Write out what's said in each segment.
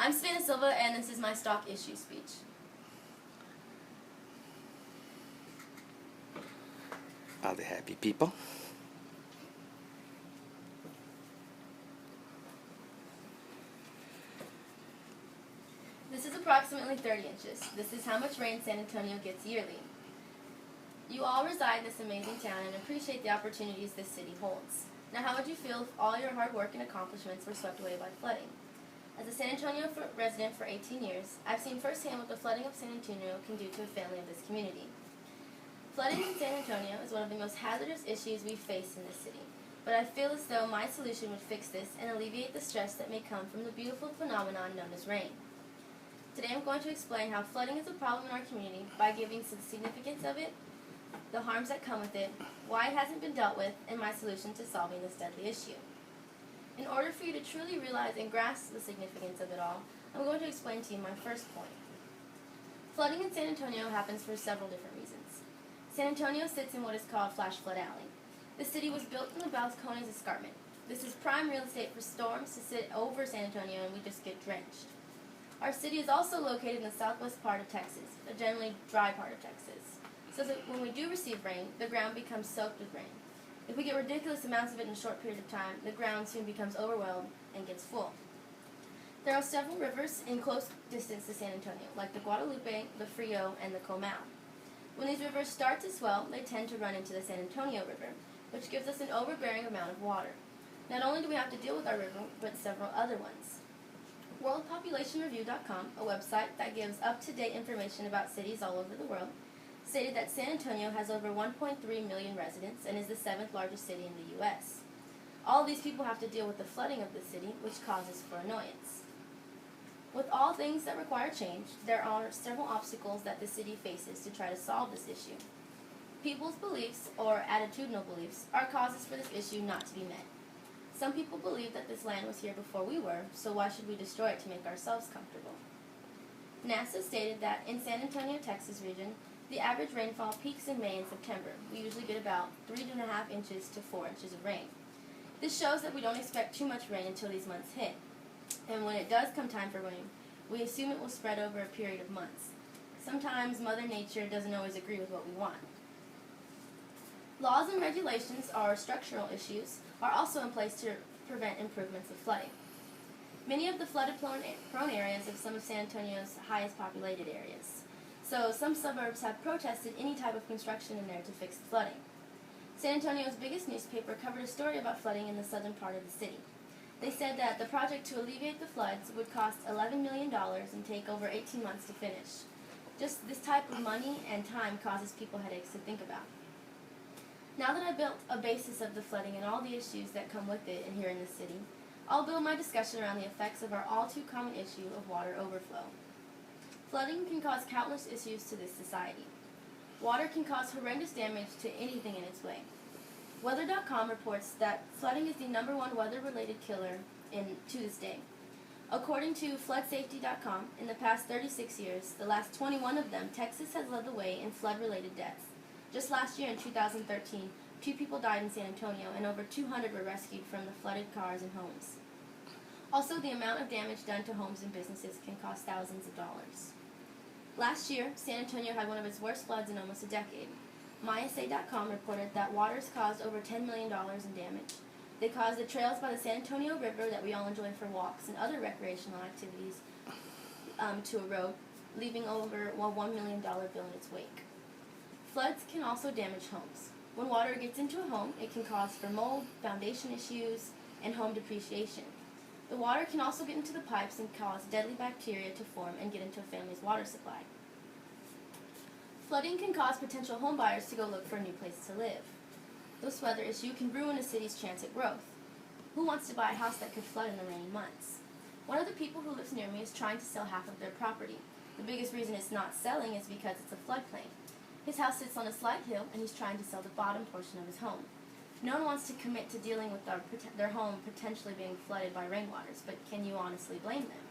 I'm Savanah Silva, and this is my stock issue speech. All the happy people. This is approximately 30 inches. This is how much rain San Antonio gets yearly. You all reside in this amazing town and appreciate the opportunities this city holds. Now, how would you feel if all your hard work and accomplishments were swept away by flooding? As a San Antonio resident for 18 years, I've seen firsthand what the flooding of San Antonio can do to a family of this community. Flooding in San Antonio is one of the most hazardous issues we face in this city, but I feel as though my solution would fix this and alleviate the stress that may come from the beautiful phenomenon known as rain. Today I'm going to explain how flooding is a problem in our community by giving some significance of it, the harms that come with it, why it hasn't been dealt with, and my solution to solving this deadly issue. In order for you to truly realize and grasp the significance of it all, I'm going to explain to you my first point. Flooding in San Antonio happens for several different reasons. San Antonio sits in what is called Flash Flood Alley. The city was built in the Balcones Escarpment. This is prime real estate for storms to sit over San Antonio and we just get drenched. Our city is also located in the southwest part of Texas, a generally dry part of Texas, so that when we do receive rain, the ground becomes soaked with rain. If we get ridiculous amounts of it in a short period of time, the ground soon becomes overwhelmed and gets full. There are several rivers in close distance to San Antonio, like the Guadalupe, the Frio, and the COMS. When these rivers start to swell, they tend to run into the San Antonio River, which gives us an overbearing amount of water. Not only do we have to deal with our river, but several other ones. WorldPopulationReview.com, a website that gives up-to-date information about cities all over the world, stated that San Antonio has over 1.3 million residents and is the 7th largest city in the U.S. All these people have to deal with the flooding of the city, which causes for annoyance. With all things that require change, there are several obstacles that the city faces to try to solve this issue. People's beliefs, or attitudinal beliefs, are causes for this issue not to be met. Some people believe that this land was here before we were, so why should we destroy it to make ourselves comfortable? NASA stated that in San Antonio, Texas region, the average rainfall peaks in May and September. We usually get about 3.5 inches to 4 inches of rain. This shows that we don't expect too much rain until these months hit. And when it does come time for rain, we assume it will spread over a period of months. Sometimes Mother Nature doesn't always agree with what we want. Laws and regulations or structural issues are also in place to prevent improvements of flooding. Many of the flooded-prone areas of some of San Antonio's highest populated areas. So some suburbs have protested any type of construction in there to fix the flooding. San Antonio's biggest newspaper covered a story about flooding in the southern part of the city. They said that the project to alleviate the floods would cost $11 million and take over 18 months to finish. Just this type of money and time causes people headaches to think about. Now that I've built a basis of the flooding and all the issues that come with it here in the city, I'll build my discussion around the effects of our all too common issue of water overflow. Flooding can cause countless issues to this society. Water can cause horrendous damage to anything in its way. Weather.com reports that flooding is the #1 weather-related killer to this day. According to FloodSafety.com, in the past 36 years, the last 21 of them, Texas has led the way in flood-related deaths. Just last year in 2013, 2 people died in San Antonio and over 200 were rescued from the flooded cars and homes. Also, the amount of damage done to homes and businesses can cost thousands of dollars. Last year, San Antonio had one of its worst floods in almost a decade. MySA.com reported that waters caused over $10 million in damage. They caused the trails by the San Antonio River that we all enjoy for walks and other recreational activities to erode, leaving over a $1 million bill in its wake. Floods can also damage homes. When water gets into a home, it can cause for mold, foundation issues, and home depreciation. The water can also get into the pipes and cause deadly bacteria to form and get into a family's water supply. Flooding can cause potential home buyers to go look for a new place to live. This weather issue can ruin a city's chance at growth. Who wants to buy a house that could flood in the rainy months? One of the people who lives near me is trying to sell half of their property. The biggest reason it's not selling is because it's a floodplain. His house sits on a slight hill and he's trying to sell the bottom portion of his home. No one wants to commit to dealing with their home potentially being flooded by rainwaters, but can you honestly blame them?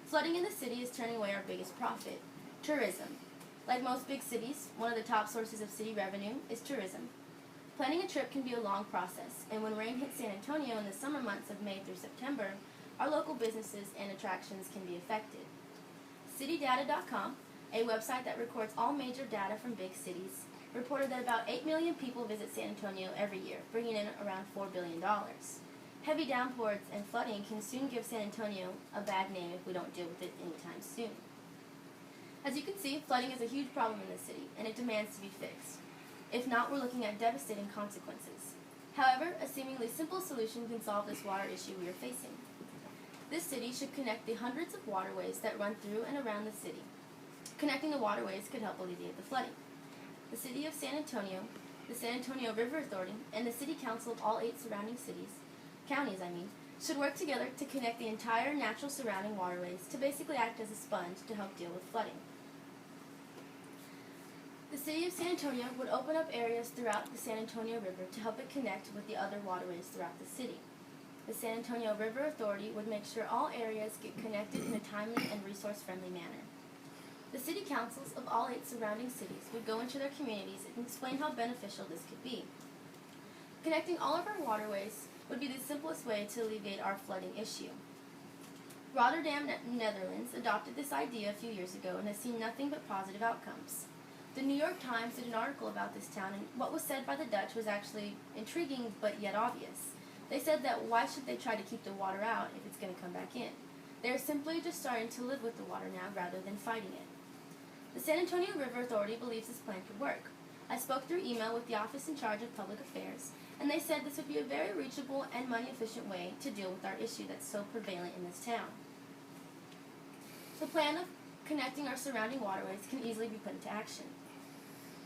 Flooding in the city is turning away our biggest profit, tourism. Like most big cities, one of the top sources of city revenue is tourism. Planning a trip can be a long process, and when rain hits San Antonio in the summer months of May through September, our local businesses and attractions can be affected. CityData.com, a website that records all major data from big cities, reported that about 8 million people visit San Antonio every year, bringing in around $4 billion. Heavy downpours and flooding can soon give San Antonio a bad name if we don't deal with it anytime soon. As you can see, flooding is a huge problem in the city, and it demands to be fixed. If not, we're looking at devastating consequences. However, a seemingly simple solution can solve this water issue we are facing. This city should connect the hundreds of waterways that run through and around the city. Connecting the waterways could help alleviate the flooding. The City of San Antonio, the San Antonio River Authority, and the City Council of all 8 surrounding counties, should work together to connect the entire natural surrounding waterways to basically act as a sponge to help deal with flooding. The City of San Antonio would open up areas throughout the San Antonio River to help it connect with the other waterways throughout the city. The San Antonio River Authority would make sure all areas get connected in a timely and resource-friendly manner. The city councils of all 8 surrounding cities would go into their communities and explain how beneficial this could be. Connecting all of our waterways would be the simplest way to alleviate our flooding issue. Rotterdam, Netherlands adopted this idea a few years ago and has seen nothing but positive outcomes. The New York Times did an article about this town, and what was said by the Dutch was actually intriguing but yet obvious. They said that why should they try to keep the water out if it's going to come back in? They are simply just starting to live with the water now rather than fighting it. The San Antonio River Authority believes this plan could work. I spoke through email with the office in charge of public affairs, and they said this would be a very reachable and money-efficient way to deal with our issue that's so prevalent in this town. The plan of connecting our surrounding waterways can easily be put into action.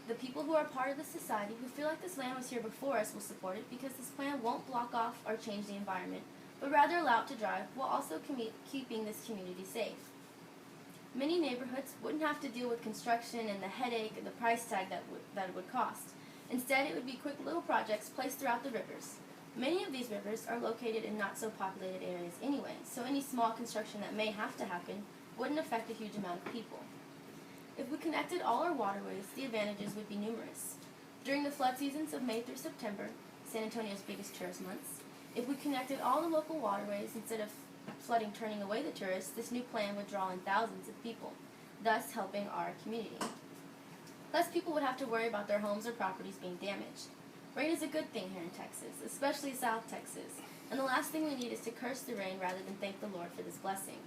The people who are part of the society who feel like this land was here before us will support it because this plan won't block off or change the environment, but rather allow it to drive while also keeping this community safe. Many neighborhoods wouldn't have to deal with construction and the headache and the price tag that it would cost. Instead, it would be quick little projects placed throughout the rivers. Many of these rivers are located in not so populated areas anyway, so any small construction that may have to happen wouldn't affect a huge amount of people. If we connected all our waterways, the advantages would be numerous. During the flood seasons of May through September, San Antonio's biggest tourist months, if we connected all the local waterways instead of flooding turning away the tourists, this new plan would draw in thousands of people, thus helping our community. Less people would have to worry about their homes or properties being damaged. Rain is a good thing here in Texas, especially South Texas, and the last thing we need is to curse the rain rather than thank the Lord for this blessing.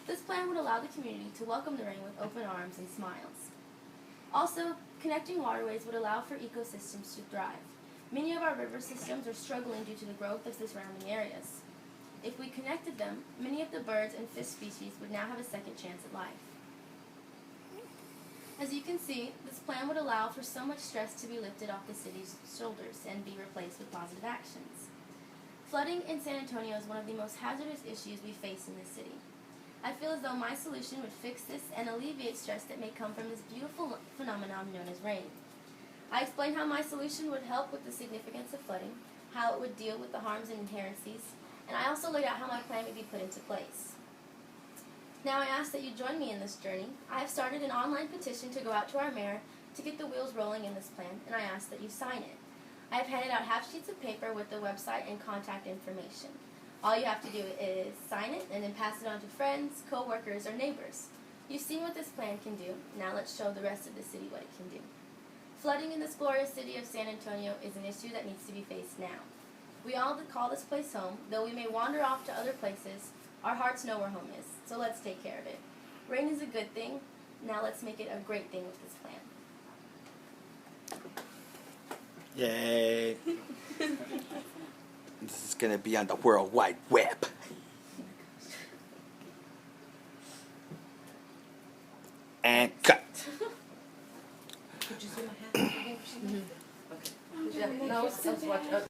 This plan would allow the community to welcome the rain with open arms and smiles. Also, connecting waterways would allow for ecosystems to thrive. Many of our river systems are struggling due to the growth of the surrounding areas. If we connected them, many of the birds and fish species would now have a second chance at life. As you can see, this plan would allow for so much stress to be lifted off the city's shoulders and be replaced with positive actions. Flooding in San Antonio is one of the most hazardous issues we face in this city. I feel as though my solution would fix this and alleviate stress that may come from this beautiful phenomenon known as rain. I explained how my solution would help with the significance of flooding, how it would deal with the harms and inherencies, and I also laid out how my plan would be put into place. Now I ask that you join me in this journey. I have started an online petition to go out to our mayor to get the wheels rolling in this plan, and I ask that you sign it. I have handed out half sheets of paper with the website and contact information. All you have to do is sign it and then pass it on to friends, co-workers, or neighbors. You've seen what this plan can do. Now let's show the rest of the city what it can do. Flooding in this glorious city of San Antonio is an issue that needs to be faced now. We all call this place home. Though we may wander off to other places, our hearts know where home is, so let's take care of it. Rain is a good thing. Now let's make it a great thing with this plan. Yay. This is going to be on the World Wide Web. And cut. Did you see my hat? Okay. No, I was watching.